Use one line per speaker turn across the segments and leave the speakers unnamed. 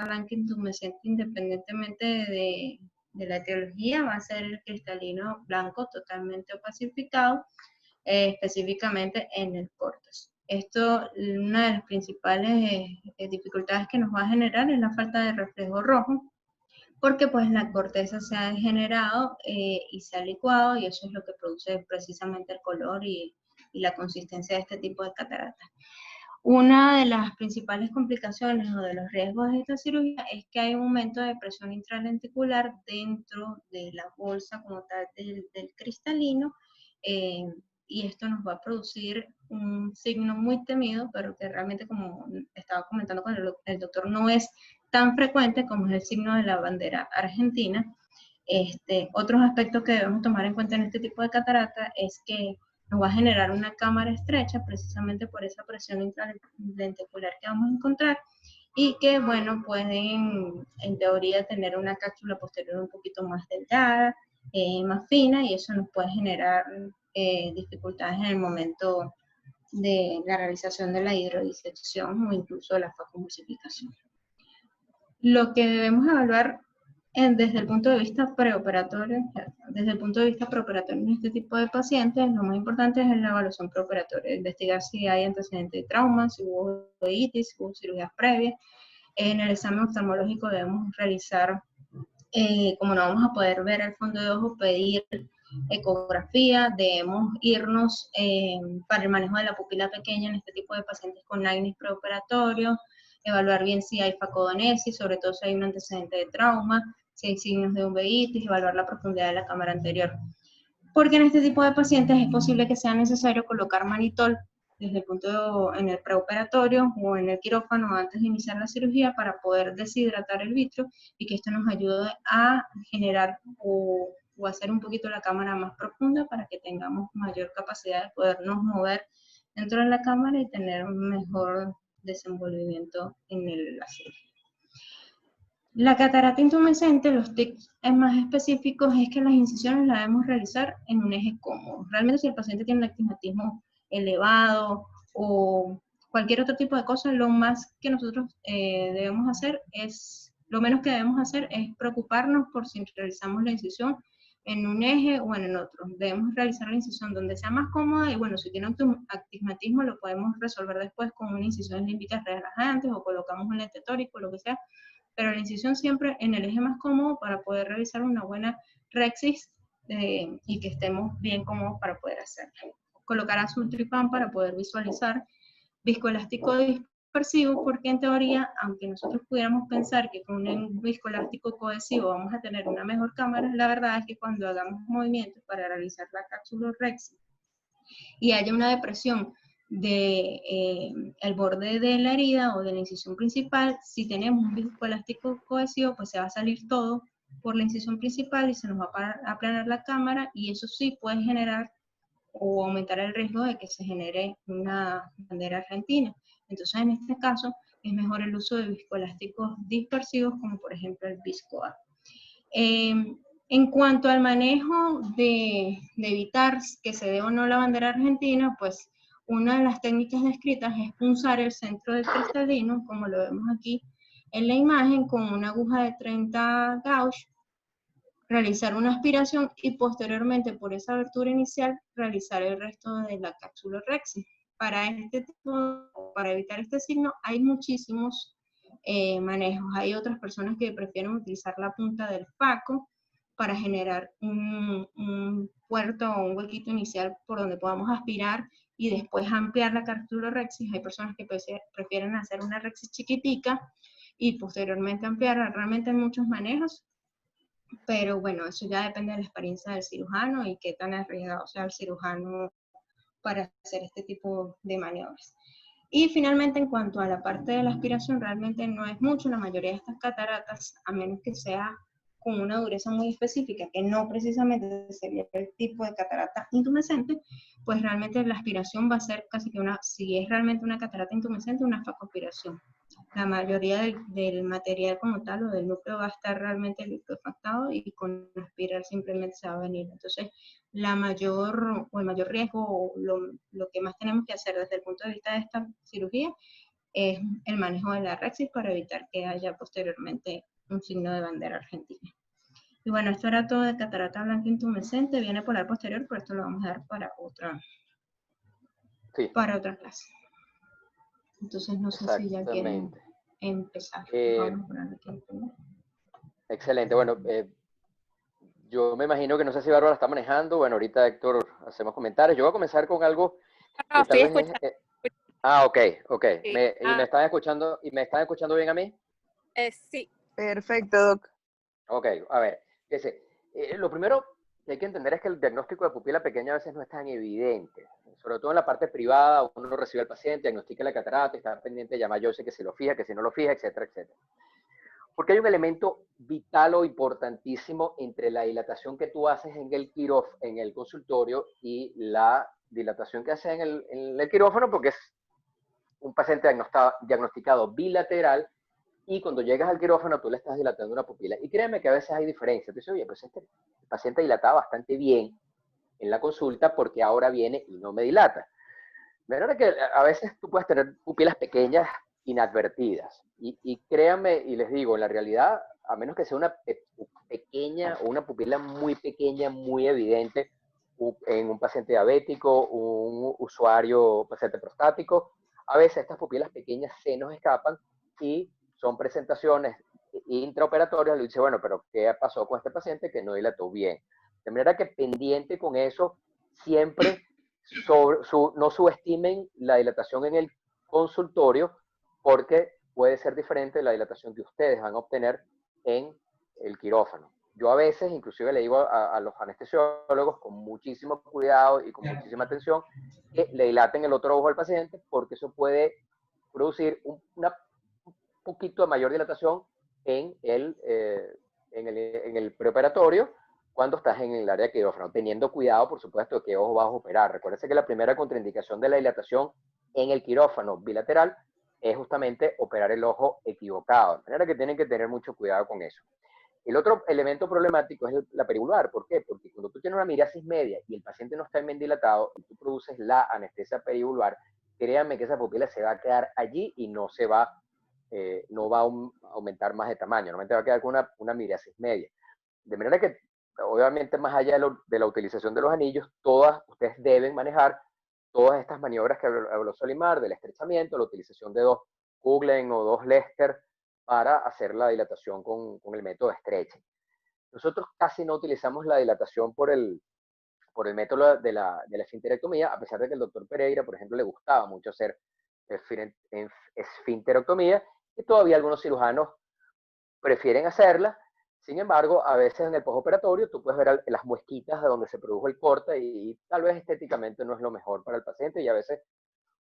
blanca intumescente independientemente de la etiología, va a ser el cristalino blanco totalmente opacificado, específicamente en el córtex. Esto, una de las principales dificultades que nos va a generar es la falta de reflejo rojo, porque pues la corteza se ha degenerado y se ha licuado, y eso es lo que produce precisamente el color y la consistencia de este tipo de cataratas. Una de las principales complicaciones o de los riesgos de esta cirugía es que hay un aumento de presión intralenticular dentro de la bolsa como tal del cristalino, y esto nos va a producir un signo muy temido, pero que realmente, como estaba comentando con el doctor, no es tan frecuente como es el signo de la bandera argentina. Otros aspectos que debemos tomar en cuenta en este tipo de catarata es que nos va a generar una cámara estrecha precisamente por esa presión intralenticular que vamos a encontrar, y que, bueno, pueden en teoría tener una cápsula posterior un poquito más delgada, más fina, y eso nos puede generar dificultades en el momento de la realización de la hidrodisección o incluso la facomulsificación. Lo que debemos evaluar desde el punto de vista preoperatorio, en este tipo de pacientes, lo más importante es la evaluación preoperatoria, investigar si hay antecedentes de trauma, si hubo oitis, si hubo cirugías previas. En el examen oftalmológico debemos realizar, como no vamos a poder ver el fondo de ojo, pedir ecografía, debemos irnos para el manejo de la pupila pequeña en este tipo de pacientes con acné preoperatorio, evaluar bien si hay facodonesis, sobre todo si hay un antecedente de trauma, si hay signos de uveitis, evaluar la profundidad de la cámara anterior. Porque en este tipo de pacientes es posible que sea necesario colocar manitol desde el punto en el preoperatorio o en el quirófano antes de iniciar la cirugía para poder deshidratar el vitrio y que esto nos ayude a generar o hacer un poquito la cámara más profunda para que tengamos mayor capacidad de podernos mover dentro de la cámara y tener un mejor desenvolvimiento en la cirugía. La catarata intumescente, los tips más específicos es que las incisiones las debemos realizar en un eje cómodo. Realmente, si el paciente tiene un astigmatismo elevado o cualquier otro tipo de cosa, lo más que nosotros debemos hacer es, lo menos que debemos hacer es preocuparnos por si realizamos la incisión en un eje o en el otro. Debemos realizar la incisión donde sea más cómoda, y bueno, si tiene astigmatismo lo podemos resolver después con una incisión límbica relajantes o colocamos un lente tórico, lo que sea, pero la incisión siempre en el eje más cómodo para poder realizar una buena rexis y que estemos bien cómodos para poder hacerlo. Colocar azul tripán para poder visualizar, viscoelástico dispersivo, porque en teoría, aunque nosotros pudiéramos pensar que con un viscoelástico cohesivo vamos a tener una mejor cámara, la verdad es que cuando hagamos movimientos para realizar la capsulorrexis y haya una depresión el borde de la herida o de la incisión principal, si tenemos un viscoelástico cohesivo, pues se va a salir todo por la incisión principal y se nos va a aplanar la cámara, y eso sí puede generar o aumentar el riesgo de que se genere una bandera argentina. Entonces, en este caso, es mejor el uso de viscoelásticos dispersivos, como por ejemplo el Viscoa. En cuanto al manejo de evitar que se dé o no la bandera argentina, pues una de las técnicas descritas es punzar el centro del cristalino, como lo vemos aquí en la imagen, con una aguja de 30 gauge, realizar una aspiración y posteriormente por esa abertura inicial realizar el resto de la capsulorrexis. Para evitar este signo hay muchísimos manejos. Hay otras personas que prefieren utilizar la punta del faco para generar un puerto o un huequito inicial por donde podamos aspirar y después ampliar la capsulorrexis. Hay personas que prefieren hacer una rexis chiquitica y posteriormente ampliar. Realmente hay muchos manejos, pero bueno, eso ya depende de la experiencia del cirujano y qué tan arriesgado sea el cirujano para hacer este tipo de maniobras. Y finalmente, en cuanto a la parte de la aspiración, realmente no es mucho. La mayoría de estas cataratas, a menos que sea con una dureza muy específica, que no precisamente sería el tipo de catarata intumescente, pues realmente la aspiración va a ser casi que si es realmente una catarata intumescente, una facoaspiración. La mayoría del material como tal o del núcleo va a estar realmente liquefactado y con aspirar simplemente se va a venir. Entonces, el mayor riesgo o lo que más tenemos que hacer desde el punto de vista de esta cirugía es el manejo de la Rexis para evitar que haya posteriormente un signo de bandera argentina. Y bueno, esto era todo de catarata blanca intumescente, viene polar posterior, pero esto lo vamos a dar para otra clase. Entonces no sé si ya quieren empezar. Vamos a poner aquí primero.
Excelente, bueno, yo me imagino que no sé si Bárbara está manejando. Bueno, ahorita Héctor hacemos comentarios. Yo voy a comenzar con algo que tal vez ok. Sí. ¿Y me están escuchando bien a mí?
Sí.
Perfecto, Doc.
Ok, a ver, lo primero que hay que entender es que el diagnóstico de pupila pequeña a veces no es tan evidente. Sobre todo en la parte privada, uno recibe al paciente, diagnostica la catarata, está pendiente de llamar yo sé que si lo fija, que si no lo fija, etcétera, etcétera. Porque hay un elemento vital o importantísimo entre la dilatación que tú haces en el consultorio y la dilatación que haces en el quirófano, porque es un paciente diagnosticado bilateral y cuando llegas al quirófano tú le estás dilatando una pupila. Y créeme que a veces hay diferencias. Tú dices, oye, pues el paciente dilataba bastante bien en la consulta porque ahora viene y no me dilata. De manera que a veces tú puedes tener pupilas pequeñas inadvertidas. Y créanme, y les digo, en la realidad, a menos que sea una pequeña o una pupila muy pequeña, muy evidente, en un paciente diabético, un usuario, paciente prostático, a veces estas pupilas pequeñas se nos escapan y son presentaciones intraoperatorias. Le dice, bueno, pero ¿qué pasó con este paciente que no dilató bien? De manera que pendiente con eso, siempre no subestimen la dilatación en el consultorio, porque puede ser diferente de la dilatación que ustedes van a obtener en el quirófano. Yo a veces, inclusive le digo a los anestesiólogos con muchísimo cuidado y con muchísima atención, que le dilaten el otro ojo al paciente, porque eso puede producir un poquito de mayor dilatación en el preoperatorio cuando estás en el área de quirófano, teniendo cuidado, por supuesto, de qué ojo vas a operar. Recuérdense que la primera contraindicación de la dilatación en el quirófano bilateral es justamente operar el ojo equivocado. De manera que tienen que tener mucho cuidado con eso. El otro elemento problemático es la perivulvar. ¿Por qué? Porque cuando tú tienes una miriasis media y el paciente no está bien dilatado y tú produces la anestesia perivulvar, créanme que esa pupila se va a quedar allí y no va a aumentar más de tamaño. Normalmente va a quedar con una miriasis media. De manera que, obviamente, más allá de la utilización de los anillos, ustedes deben manejar todas estas maniobras que habló Solimar, del estrechamiento, la utilización de 2 Kuglen o 2 Lester para hacer la dilatación con el método de stretching. Nosotros casi no utilizamos la dilatación por el método de la esfinterectomía, a pesar de que el doctor Pereira, por ejemplo, le gustaba mucho hacer esfinterectomía, y todavía algunos cirujanos prefieren hacerla. Sin embargo, a veces en el postoperatorio tú puedes ver las muesquitas de donde se produjo el corte y tal vez estéticamente no es lo mejor para el paciente, y a veces,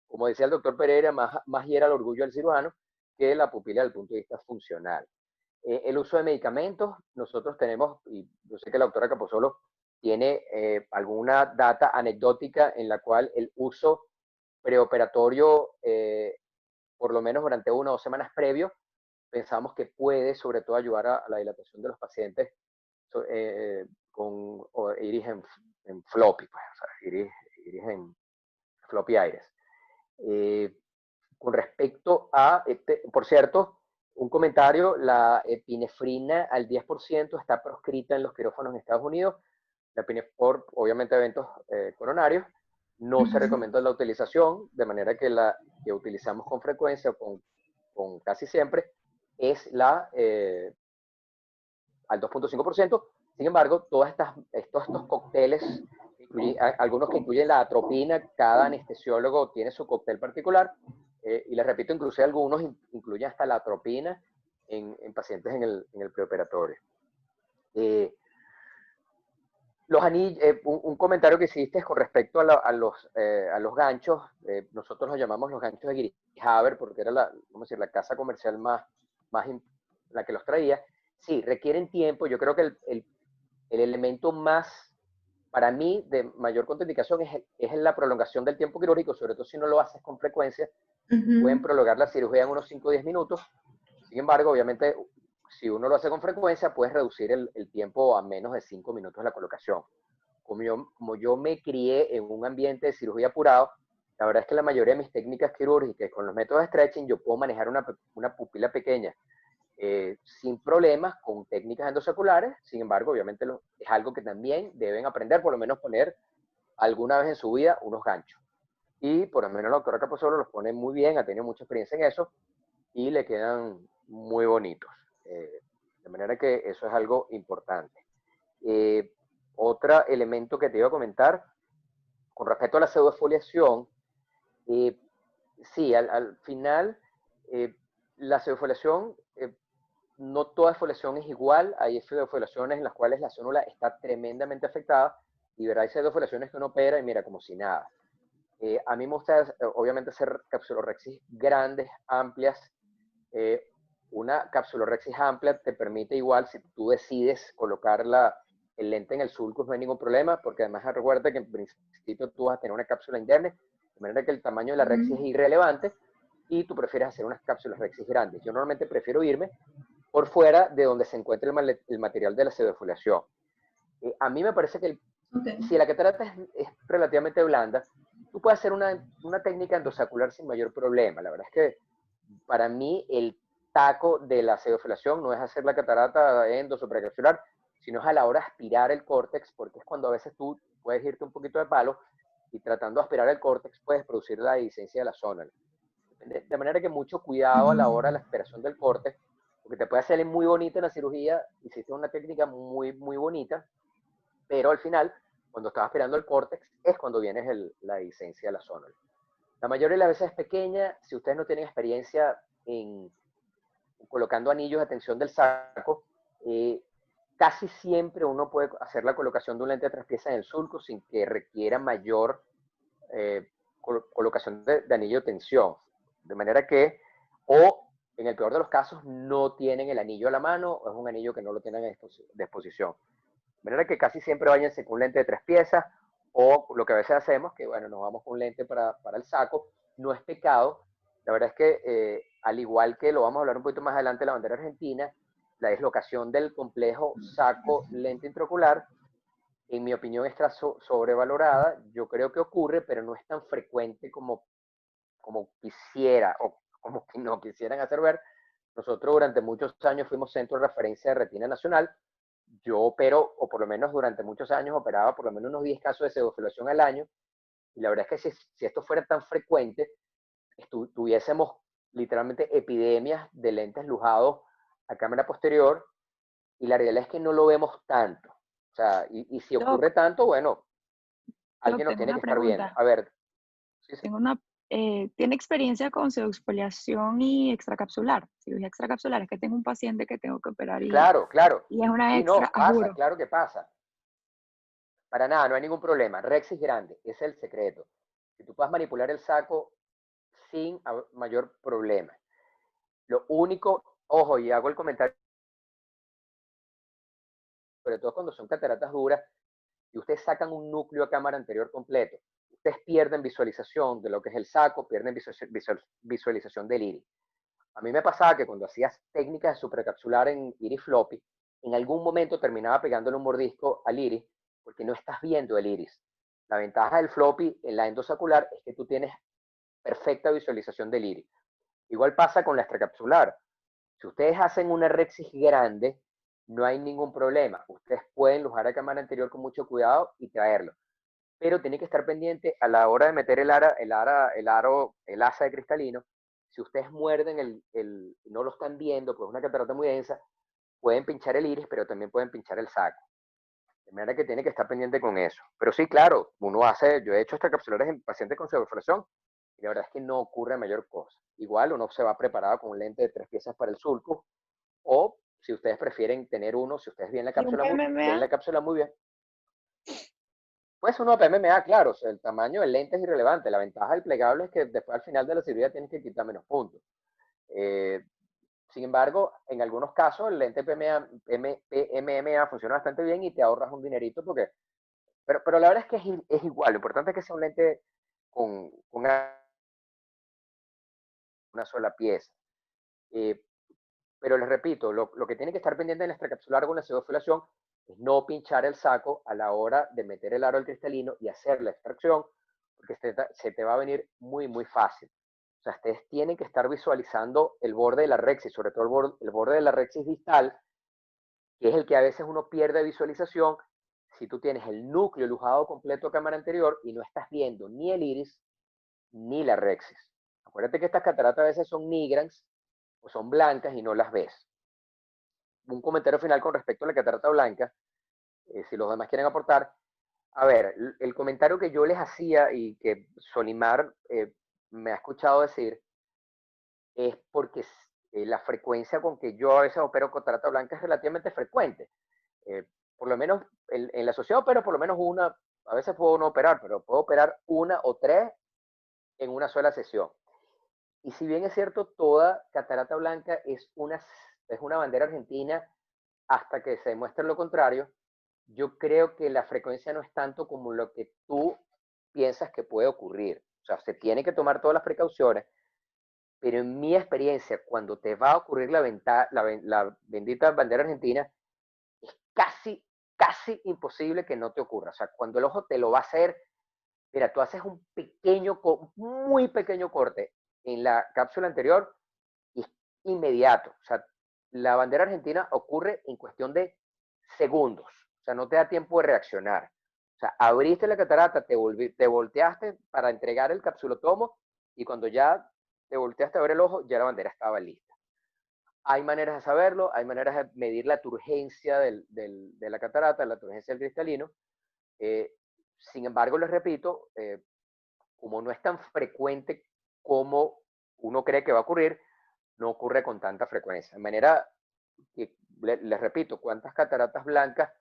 como decía el doctor Pereira, más hiera el orgullo del cirujano que la pupila desde el punto de vista funcional. El uso de medicamentos, nosotros tenemos, y yo sé que la doctora Capozolo tiene alguna data anecdótica en la cual el uso preoperatorio, por lo menos durante 1 o 2 semanas previo, pensamos que puede sobre todo ayudar a la dilatación de los pacientes con iris en floppy, pues, o sea, iris en floppy iris. Con respecto a, por cierto, un comentario, la epinefrina al 10% está proscrita en los quirófanos en Estados Unidos, por obviamente eventos coronarios. No se recomienda la utilización, de manera que la que utilizamos con frecuencia, con casi siempre, es al 2.5%. Sin embargo, todos estos cócteles, algunos que incluyen la atropina, cada anestesiólogo tiene su cóctel particular, y les repito, incluso algunos incluyen hasta la atropina en pacientes en el preoperatorio. Los anillos, un comentario que hiciste con respecto a los ganchos, nosotros los llamamos los ganchos de Grihaber porque era la casa comercial más la que los traía. Sí, requieren tiempo. Yo creo que el elemento más, para mí, de mayor contraindicación es la prolongación del tiempo quirúrgico, sobre todo si no lo haces con frecuencia. Pueden prolongar la cirugía en unos 5 o 10 minutos. Sin embargo, obviamente, si uno lo hace con frecuencia, puedes reducir el tiempo a menos de 5 minutos de la colocación. Como yo me crié en un ambiente de cirugía apurado, La verdad es que la mayoría de mis técnicas quirúrgicas, con los métodos de stretching, yo puedo manejar una pupila pequeña sin problemas con técnicas endosaculares. Sin embargo, obviamente es algo que también deben aprender, por lo menos poner alguna vez en su vida unos ganchos. Y por lo menos la doctora Capozolo los pone muy bien, ha tenido mucha experiencia en eso y le quedan muy bonitos. De manera que eso es algo importante. Otro elemento que te iba a comentar, con respecto a la pseudoexfoliación, sí, al final, la pseudoexfoliación, no toda exfoliación es igual. Hay pseudoexfoliaciones en las cuales la célula está tremendamente afectada y verá, hay pseudoexfoliaciones que uno opera y mira como si nada. A mí me gusta, obviamente, hacer capsulorhexis grandes, amplias. Una capsulorhexis amplia te permite igual, si tú decides colocar el lente en el sulcus, no hay ningún problema, porque además recuerda que en principio tú vas a tener una cápsula interna, de manera que el tamaño de la rexis es irrelevante y tú prefieres hacer unas cápsulas rexis grandes. Yo normalmente prefiero irme por fuera de donde se encuentra el material de la pseudoexfoliación. A mí me parece que si la catarata es relativamente blanda, tú puedes hacer una técnica endosaculaar sin mayor problema. La verdad es que para mí el taco de la pseudoexfoliación no es hacer la catarata endosupracapsular, sino es a la hora de aspirar el córtex, porque es cuando a veces tú puedes irte un poquito de palo y tratando de aspirar el córtex puedes producir la dehiscencia de la zona. De manera que mucho cuidado a la hora de la aspiración del córtex, porque te puede salir muy bonita en la cirugía, hiciste una técnica muy, muy bonita, pero al final, cuando estás aspirando el córtex, es cuando viene la dehiscencia de la zona. La mayoría de las veces es pequeña. Si ustedes no tienen experiencia en colocando anillos de tensión del saco, casi siempre uno puede hacer la colocación de un lente de 3 piezas en el sulco sin que requiera mayor colocación de anillo de tensión. De manera que, o en el peor de los casos, no tienen el anillo a la mano, o es un anillo que no lo tienen a disposición. De manera que casi siempre váyanse con un lente de 3 piezas, o lo que a veces hacemos, que bueno, nos vamos con un lente para el saco. No es pecado. La verdad es que, al igual que lo vamos a hablar un poquito más adelante de la bandera argentina, la dislocación del complejo saco-lente intraocular, en mi opinión, está sobrevalorada. Yo creo que ocurre, pero no es tan frecuente como quisiera, o como que no quisieran hacer ver. Nosotros durante muchos años fuimos centro de referencia de retina nacional. Yo opero, o por lo menos durante muchos años operaba por lo menos unos 10 casos de pseudoexfoliación al año, y la verdad es que si esto fuera tan frecuente, tuviésemos literalmente epidemias de lentes lujados a cámara posterior, y la realidad es que no lo vemos tanto. O sea, y si ocurre
Doc,
tanto, bueno, alguien nos
tengo
tiene
una
que estar viendo.
pregunta.
A ver, sí, sí.
Tengo una, ¿Tiene experiencia con pseudoexfoliación y extracapsular? Cirugía extracapsular. Es que tengo un paciente que tengo que operar
Claro, claro.
y es una
Sí,
extra,
no,
a
pasa,
juro.
claro que pasa. Para nada, no hay ningún problema. Rexis grande, ese es el secreto. Que tú puedas manipular el saco sin mayor problema. Lo único, ojo, y hago el comentario, sobre todo cuando son cataratas duras, y ustedes sacan un núcleo a cámara anterior completo, ustedes pierden visualización de lo que es el saco, pierden visualización del iris. A mí me pasaba que cuando hacías técnicas de supracapsular en iris floppy, en algún momento terminaba pegándole un mordisco al iris, porque no estás viendo el iris. La ventaja del floppy en la endosacular es que tú tienes perfecta visualización del iris. Igual pasa con la extracapsular. Si ustedes hacen una rexis grande, no hay ningún problema. Ustedes pueden lujar a cámara anterior con mucho cuidado y traerlo. Pero tiene que estar pendiente a la hora de meter el asa de cristalino. Si ustedes muerden no lo están viendo, pues es una catarata muy densa, pueden pinchar el iris, pero también pueden pinchar el saco. De manera que tiene que estar pendiente con eso. Pero sí, claro, yo he hecho extracapsulares en pacientes con pseudoexfoliación y la verdad es que no ocurre mayor cosa. Igual uno se va preparado con un lente de 3 piezas para el sulco, o si ustedes prefieren tener uno, si ustedes ven
¿Y un
la
PMMA?
cápsula muy bien, pues uno PMMA, claro, o sea, el tamaño del lente es irrelevante. La ventaja del plegable es que después al final de la cirugía tienes que quitar menos puntos. Eh, Sin embargo, en algunos casos el lente PMMA funciona bastante bien y te ahorras un dinerito porque, pero la verdad es que es igual. Lo importante es que sea un lente con una sola pieza. Eh, pero les repito, lo que tiene que estar pendiente en la extracapsular con la pseudoexfoliación es no pinchar el saco a la hora de meter el aro al cristalino y hacer la extracción, porque se te va a venir muy, muy fácil. O sea, ustedes tienen que estar visualizando el borde de la rexis, sobre todo el borde de la rexis distal, que es el que a veces uno pierde visualización si tú tienes el núcleo lujado completo a cámara anterior y no estás viendo ni el iris ni la rexis. Acuérdate que estas cataratas a veces son nigrans o son blancas y no las ves. Un comentario final con respecto a la catarata blanca, si los demás quieren aportar. A ver, el comentario que yo les hacía y que Solimar me ha escuchado decir es porque la frecuencia con que yo a veces opero catarata blanca es relativamente frecuente. Por lo menos en la sociedad opero por lo menos una, a veces puedo no operar, pero puedo operar una o tres en una sola sesión. Y si bien es cierto, toda catarata blanca es una bandera argentina hasta que se demuestre lo contrario, yo creo que la frecuencia no es tanto como lo que tú piensas que puede ocurrir. O sea, se tiene que tomar todas las precauciones, pero en mi experiencia, cuando te va a ocurrir la bendita bandera argentina, es casi imposible que no te ocurra. O sea, cuando el ojo te lo va a hacer, mira, tú haces un muy pequeño corte en la cápsula anterior y es inmediato. O sea, la bandera argentina ocurre en cuestión de segundos. O sea, no te da tiempo de reaccionar. O sea, abriste la catarata, te volteaste para entregar el capsulotomo y cuando ya te volteaste a ver el ojo, ya la bandera estaba lista. Hay maneras de saberlo, hay maneras de medir la turgencia de la catarata, la turgencia del cristalino. Sin embargo, les repito, como no es tan frecuente como uno cree que va a ocurrir, no ocurre con tanta frecuencia. De manera que, les repito, ¿cuántas cataratas blancas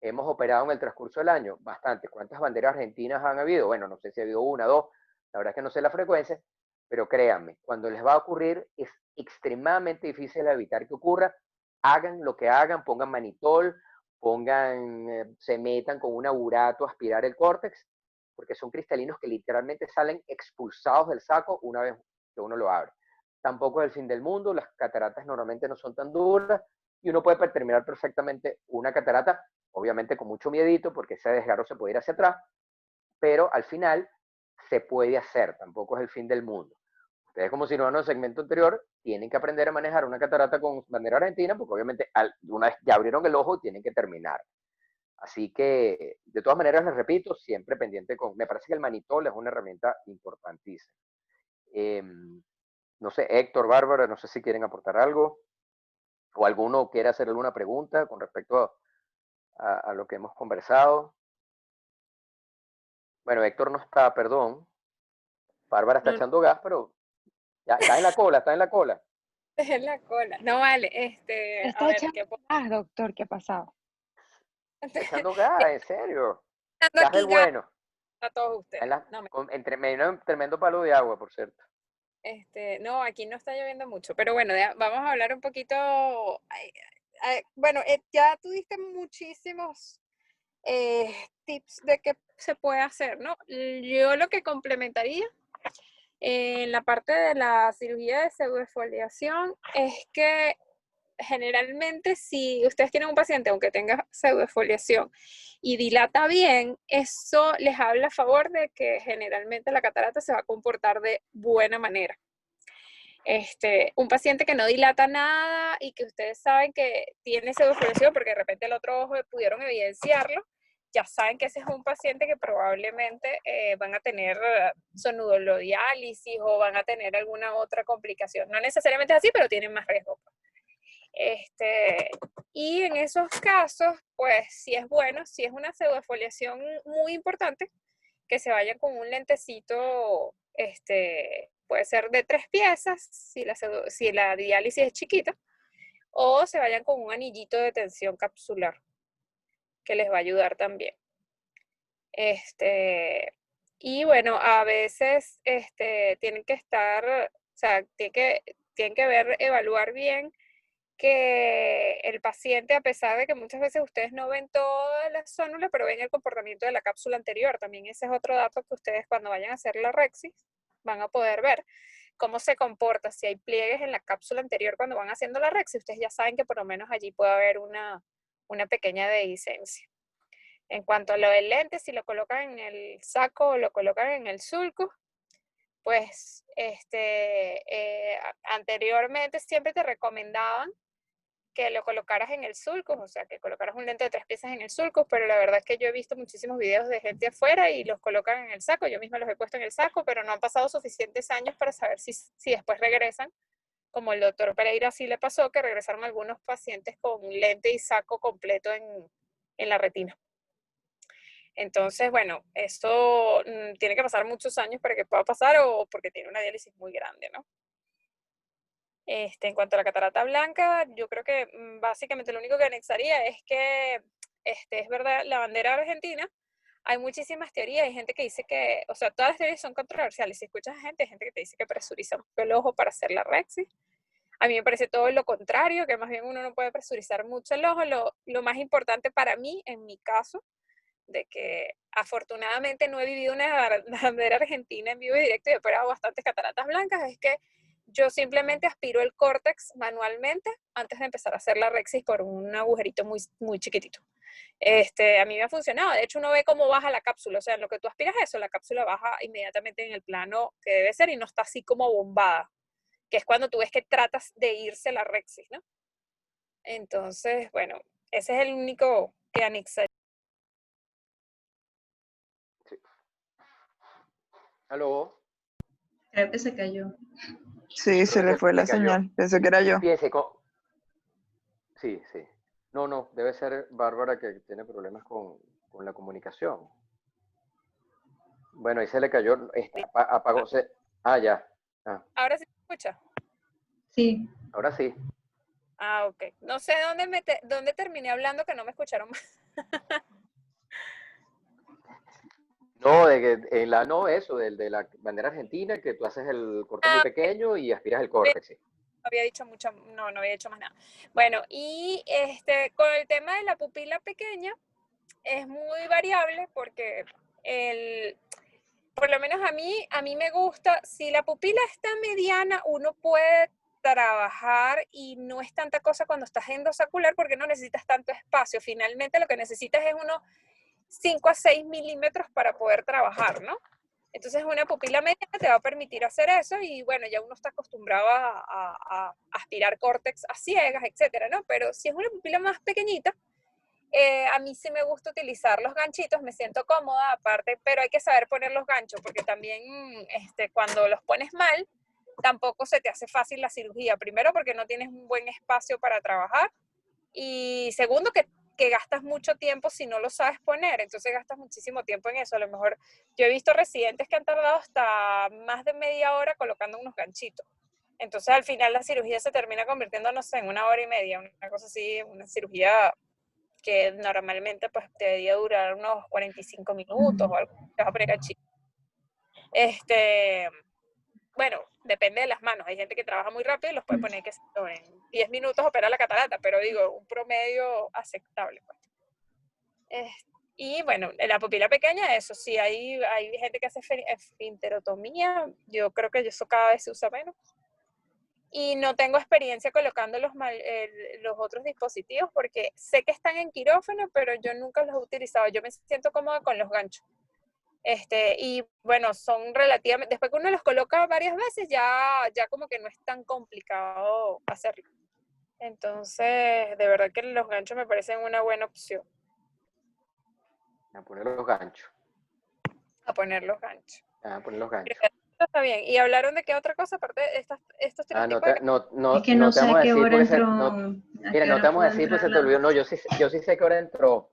hemos operado en el transcurso del año? Bastante. ¿Cuántas banderas argentinas han habido? Bueno, no sé si ha habido una, dos, la verdad es que no sé la frecuencia, pero créanme, cuando les va a ocurrir es extremadamente difícil evitar que ocurra. Hagan lo que hagan, pongan manitol, se metan con un aburato a aspirar el córtex, porque son cristalinos que literalmente salen expulsados del saco una vez que uno lo abre. Tampoco es el fin del mundo, las cataratas normalmente no son tan duras y uno puede terminar perfectamente una catarata, obviamente con mucho miedito porque ese desgarro se puede ir hacia atrás, pero al final se puede hacer, tampoco es el fin del mundo. Ustedes, como si no en el segmento anterior, tienen que aprender a manejar una catarata con bandera argentina porque obviamente una vez ya abrieron el ojo tienen que terminar. Así que, de todas maneras, les repito, siempre pendiente me parece que el manitol es una herramienta importantísima. No sé, Héctor, Bárbara, no sé si quieren aportar algo o alguno quiere hacer alguna pregunta con respecto a lo que hemos conversado. Bueno, Héctor no está, perdón. Bárbara está echando gas, pero ya está en la cola, está en la cola.
En la cola. No vale,
Está echando gas, doctor, ¿qué ha pasado?
Está echando gas, en serio.
Gas
Gas del bueno.
A todos ustedes.
Me dio un tremendo palo de agua, por cierto.
No, aquí no está lloviendo mucho, pero bueno, vamos a hablar un poquito. Bueno, ya tuviste muchísimos tips de qué se puede hacer, ¿no? Yo lo que complementaría en la parte de la cirugía de pseudoesfoliación es que generalmente si ustedes tienen un paciente, aunque tenga pseudoesfoliación y dilata bien, eso les habla a favor de que generalmente la catarata se va a comportar de buena manera. Un paciente que no dilata nada y que ustedes saben que tiene pseudoesfoliación porque de repente el otro ojo pudieron evidenciarlo, ya saben que ese es un paciente que probablemente van a tener sonudolodiálisis o van a tener alguna otra complicación. No necesariamente es así, pero tienen más riesgo. Y en esos casos, pues sí es bueno, si es una pseudoesfoliación muy importante, que se vayan con un lentecito, puede ser de 3 piezas, si la diálisis es chiquita, o se vayan con un anillito de tensión capsular, que les va a ayudar también. Y bueno, a veces tienen que estar, o sea, tienen que evaluar bien que el paciente, a pesar de que muchas veces ustedes no ven toda la zónula, pero ven el comportamiento de la cápsula anterior. También ese es otro dato que ustedes cuando vayan a hacer la rexis van a poder ver cómo se comporta. Si hay pliegues en la cápsula anterior cuando van haciendo la rexis, ustedes ya saben que por lo menos allí puede haber una pequeña dehiscencia. En cuanto a lo del lente, si lo colocan en el saco o lo colocan en el sulco, pues anteriormente siempre te recomendaban que lo colocaras en el sulcus, o sea, que colocaras un lente de 3 piezas en el sulcus, pero la verdad es que yo he visto muchísimos videos de gente afuera y los colocan en el saco, yo misma los he puesto en el saco, pero no han pasado suficientes años para saber si después regresan, como el doctor Pereira sí le pasó, que regresaron algunos pacientes con lente y saco completo en la retina. Entonces, bueno, esto tiene que pasar muchos años para que pueda pasar o porque tiene una diálisis muy grande, ¿no? En cuanto a la catarata blanca, yo creo que básicamente lo único que anexaría es que, es verdad, la bandera argentina, hay muchísimas teorías, hay gente que dice que, o sea, todas las teorías son controversiales. Si escuchas a gente, hay gente que te dice que presuriza mucho el ojo para hacer la rexis. A mí me parece todo lo contrario, que más bien uno no puede presurizar mucho el ojo. Lo más importante para mí, en mi caso, de que afortunadamente no he vivido una bandera argentina en vivo y directo y he operado bastantes cataratas blancas, es que yo simplemente aspiro el córtex manualmente antes de empezar a hacer la rexis por un agujerito muy, muy chiquitito. A mí me ha funcionado. De hecho, uno ve cómo baja la cápsula. O sea, en lo que tú aspiras eso, la cápsula baja inmediatamente en el plano que debe ser y no está así como bombada, que es cuando tú ves que tratas de irse la rexis, ¿no? Entonces, bueno, ese es el único que anexa.
Sí. ¿Aló?
Creo que se cayó.
Sí, se
Creo
le
que
fue la
se cayó.
señal. Pensé que era yo.
Fíjese, sí, sí. No, debe ser Bárbara que tiene problemas con la comunicación. Bueno, ahí se le cayó, apagó, ya.
¿Ahora sí se escucha?
Sí.
Ahora sí.
Ah, ok. No sé dónde terminé hablando que no me escucharon más.
No, de la bandera argentina, que tú haces el corte muy pequeño y aspiras el córtex, sí.
No había dicho mucho, no había dicho más nada. Bueno, y con el tema de la pupila pequeña, es muy variable porque por lo menos a mí me gusta, si la pupila está mediana, uno puede trabajar y no es tanta cosa cuando estás endosacular porque no necesitas tanto espacio. Finalmente lo que necesitas es unos 5 a 6 milímetros para poder trabajar, ¿no? Entonces una pupila mediana te va a permitir hacer eso y bueno, ya uno está acostumbrado a aspirar córtex a ciegas, etcétera, ¿no? Pero si es una pupila más pequeñita, a mí sí me gusta utilizar los ganchitos, me siento cómoda aparte, pero hay que saber poner los ganchos porque también cuando los pones mal, tampoco se te hace fácil la cirugía. Primero porque no tienes un buen espacio para trabajar y segundo que gastas mucho tiempo si no lo sabes poner, entonces gastas muchísimo tiempo en eso. A lo mejor yo he visto residentes que han tardado hasta más de media hora colocando unos ganchitos. Entonces al final la cirugía se termina convirtiendo, no sé, en 1 hora y media, una cosa así, una cirugía que normalmente pues debería durar unos 45 minutos o algo. Te vas a poner ganchito. Bueno, depende de las manos. Hay gente que trabaja muy rápido y los puede poner que en 10 minutos opera la catarata, pero digo, un promedio aceptable. Pues. Y bueno, en la pupila pequeña, eso sí, hay gente que hace esfinterotomía. Yo creo que eso cada vez se usa menos. Y no tengo experiencia colocando los otros dispositivos porque sé que están en quirófano, pero yo nunca los he utilizado. Yo me siento cómoda con los ganchos. Y bueno, son relativamente, después que uno los coloca varias veces, ya como que no es tan complicado hacerlo. Entonces, de verdad que los ganchos me parecen una buena opción.
A poner los ganchos.
A poner los ganchos.
A poner los ganchos.
Está bien. ¿Y hablaron de qué otra cosa aparte de estos tres tipos
Es que no sé a qué hora entró.
Mira, no te vamos a decir, pues se te olvidó. No, yo sí sé que ahora entró.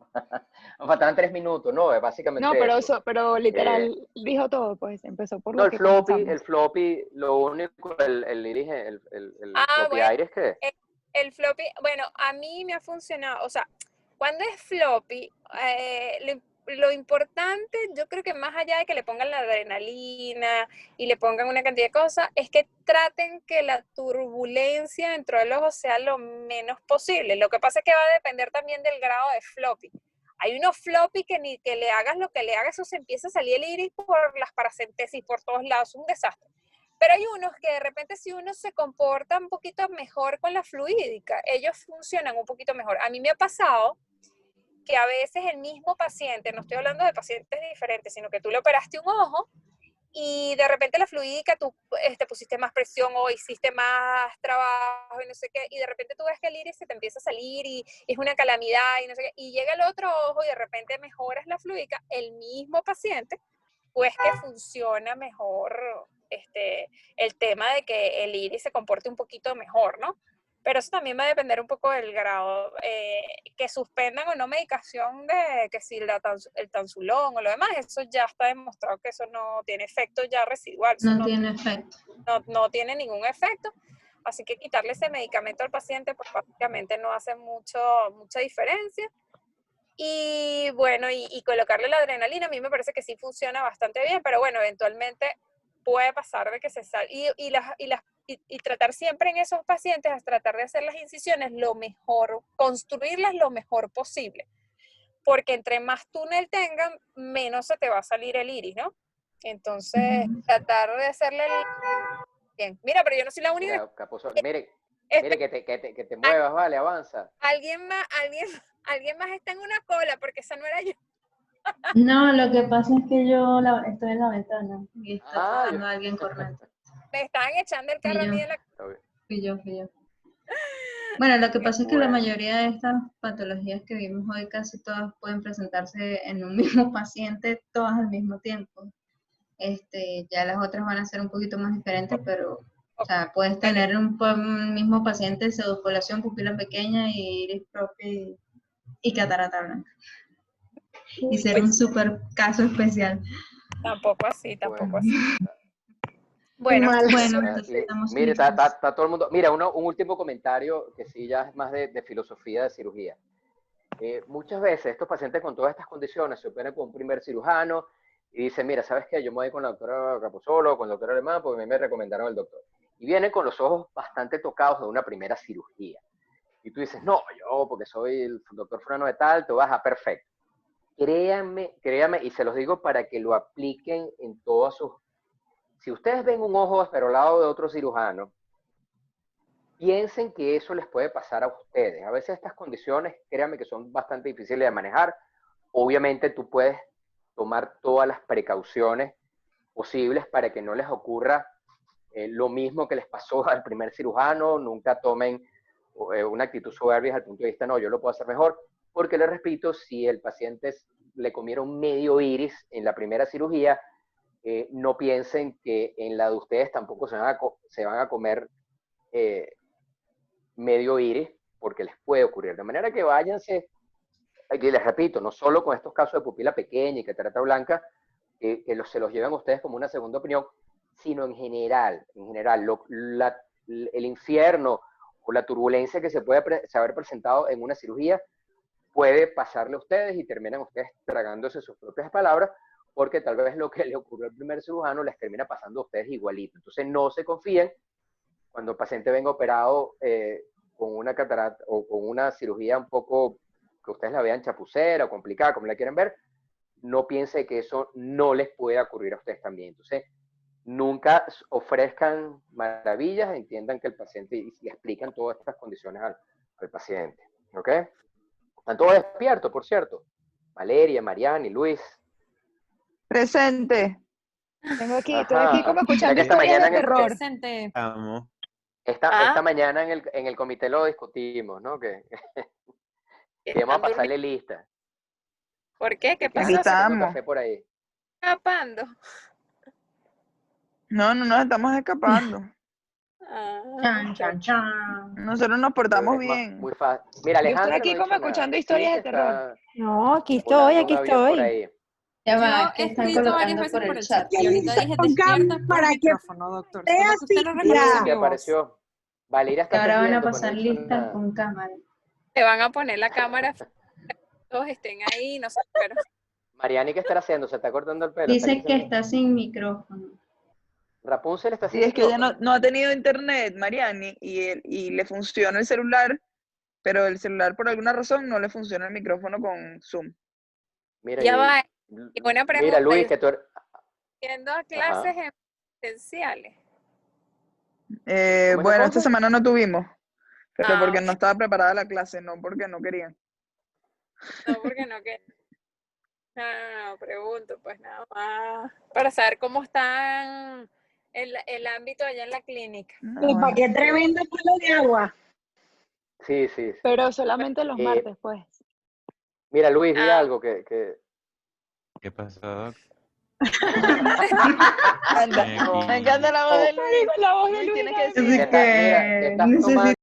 Nos faltaban 3 minutos, ¿no? Es básicamente
No, pero
eso.
pero literal dijo todo, pues empezó por
No,
lo que comenzamos.
el floppy, lo único, el floppy
bueno,
aire es que...
el floppy, bueno, a mí me ha funcionado, o sea, cuando es floppy, lo importante, yo creo que más allá de que le pongan la adrenalina y le pongan una cantidad de cosas, es que traten que la turbulencia dentro del ojo sea lo menos posible. Lo que pasa es que va a depender también del grado de floppy. Hay unos floppy que ni que le hagas lo que le hagas, eso se empieza a salir el iris por las paracentesis por todos lados, es un desastre. Pero hay unos que de repente si uno se comporta un poquito mejor con la fluídica, ellos funcionan un poquito mejor. A mí me ha pasado que a veces el mismo paciente, no estoy hablando de pacientes diferentes, sino que tú le operaste un ojo y de repente la fluídica tú pusiste más presión o hiciste más trabajo y no sé qué, y de repente tú ves que el iris se te empieza a salir y es una calamidad y no sé qué, y llega el otro ojo y de repente mejoras la fluídica, el mismo paciente, pues que funciona mejor el tema de que el iris se comporte un poquito mejor, ¿no? Pero eso también va a depender un poco del grado, que suspendan o no medicación de que si el tansulón o lo demás, eso ya está demostrado que eso no tiene efecto ya residual.
No tiene efecto.
No tiene ningún efecto. Así que quitarle ese medicamento al paciente, pues básicamente no hace mucha diferencia. Y bueno, y colocarle la adrenalina, a mí me parece que sí funciona bastante bien, pero bueno, eventualmente puede pasar de que se salga. Y tratar siempre en esos pacientes, es tratar de hacer las incisiones lo mejor, construirlas lo mejor posible. Porque entre más túnel tengan, menos se te va a salir el iris, ¿no? Entonces, tratar de hacerle bien. Mira, pero yo no soy la única.
Mira, Capuzotto, mire que te muevas, vale, avanza.
Alguien más está en una cola, porque esa no era yo.
No, lo que pasa es que yo estoy en la ventana y está pasando alguien corriendo.
Me estaban echando el carro a mí de la...
Fui yo. Bueno, lo que pasa es que la
Bueno.
mayoría de estas patologías que vimos hoy casi todas pueden presentarse en un mismo paciente, todas al mismo tiempo. Ya las otras van a ser un poquito más diferentes, pero o sea, puedes tener un mismo paciente, pseudopolación, pupila pequeña y iris propia y catarata blanca. Y ser un super caso especial.
Tampoco así.
Bueno,
entonces estamos mire, está todo el mundo. Mira, un último comentario que sí ya es más de filosofía de cirugía. Muchas veces estos pacientes con todas estas condiciones se operan con un primer cirujano y dicen, mira, ¿sabes qué? Yo me voy con la doctora Capuzotto, con el doctor Alemán, porque a mí me recomendaron el doctor. Y vienen con los ojos bastante tocados de una primera cirugía. Y tú dices, no, yo porque soy el doctor fulano de tal, tú vas a perfecto. Créanme, y se los digo para que lo apliquen en todas sus... Si ustedes ven un ojo esperolado de otro cirujano, piensen que eso les puede pasar a ustedes. A veces estas condiciones, créanme que son bastante difíciles de manejar. Obviamente tú puedes tomar todas las precauciones posibles para que no les ocurra lo mismo que les pasó al primer cirujano. Nunca tomen una actitud soberbia desde el punto de vista, no, yo lo puedo hacer mejor, porque les repito, si el paciente le comieron medio iris en la primera cirugía, no piensen que en la de ustedes tampoco se van a comer medio iris, porque les puede ocurrir. De manera que váyanse, y les repito, no solo con estos casos de pupila pequeña y catarata blanca, que se los llevan ustedes como una segunda opinión, sino en general, el infierno o la turbulencia que se haber presentado en una cirugía puede pasarle a ustedes y terminan ustedes tragándose sus propias palabras, porque tal vez lo que le ocurrió al primer cirujano les termina pasando a ustedes igualito. Entonces no se confíen cuando el paciente venga operado con una catarata o con una cirugía un poco que ustedes la vean chapucera o complicada, como la quieren ver, no piense que eso no les puede ocurrir a ustedes también. Entonces, nunca ofrezcan maravillas, entiendan que el paciente, y le explican todas estas condiciones al paciente. ¿Ok? Están todos despiertos, por cierto. Valeria, Mariani, Luis.
Presente. Estoy aquí como escuchando historias de terror.
Presente.
Esta mañana en el comité lo discutimos, ¿no? Que vamos a pasarle lista.
¿Por qué? ¿Qué pasó?
Aquí estamos.
Un café por ahí.
Escapando.
No nos estamos escapando.
Chan, chan.
Nosotros nos portamos bien.
Muy fácil. Mira,
Yo
Alejandra
estoy aquí
no
como escuchando historias de terror.
No, aquí estoy.
Ya va,
Yo he
que están
escrito varias
colocando
veces
por
por
el
el
chat.
chat y ahorita dije despierta por micrófono, doctor. Solo que usted no reconoce
Que
mi voz.
apareció. Valeria está
Ahora van a
tejiendo,
pasar
no hizo
listas
nada.
con cámara.
Te van a poner la cámara, todos estén ahí, no sé, pero...
Mariani, ¿qué estará haciendo? ¿Se está cortando el pelo?
Dice que está sin micrófono.
Rapunzel está
Sí,
sin
es que ella
micrófono.
no ha tenido internet, Mariani, y le funciona el celular, pero el celular por alguna razón no le funciona el micrófono con Zoom.
Mira,
Ya va. Y buena pregunta.
Mira, Luis, que tú eres...
Yendo a clases presenciales.
Bueno, esta semana no tuvimos, pero
Ah,
porque no estaba preparada la clase, no porque no querían.
No, porque no, que... No, pregunto, pues nada más. Para saber cómo está el ámbito allá en la clínica.
No,
¿Y para
bueno.
qué tremendo palo de agua?
Sí, sí, sí.
Pero solamente los martes, pues.
Mira, Luis, di
Ah.
algo que...
¿Qué pasó, Doc?
Anda,
Estoy
me
aquí.
encanta la voz de Luis.
La voz de
Luis,
Luis
tienes que
Hernández.
decir,
Está- mira,
que
estás tomando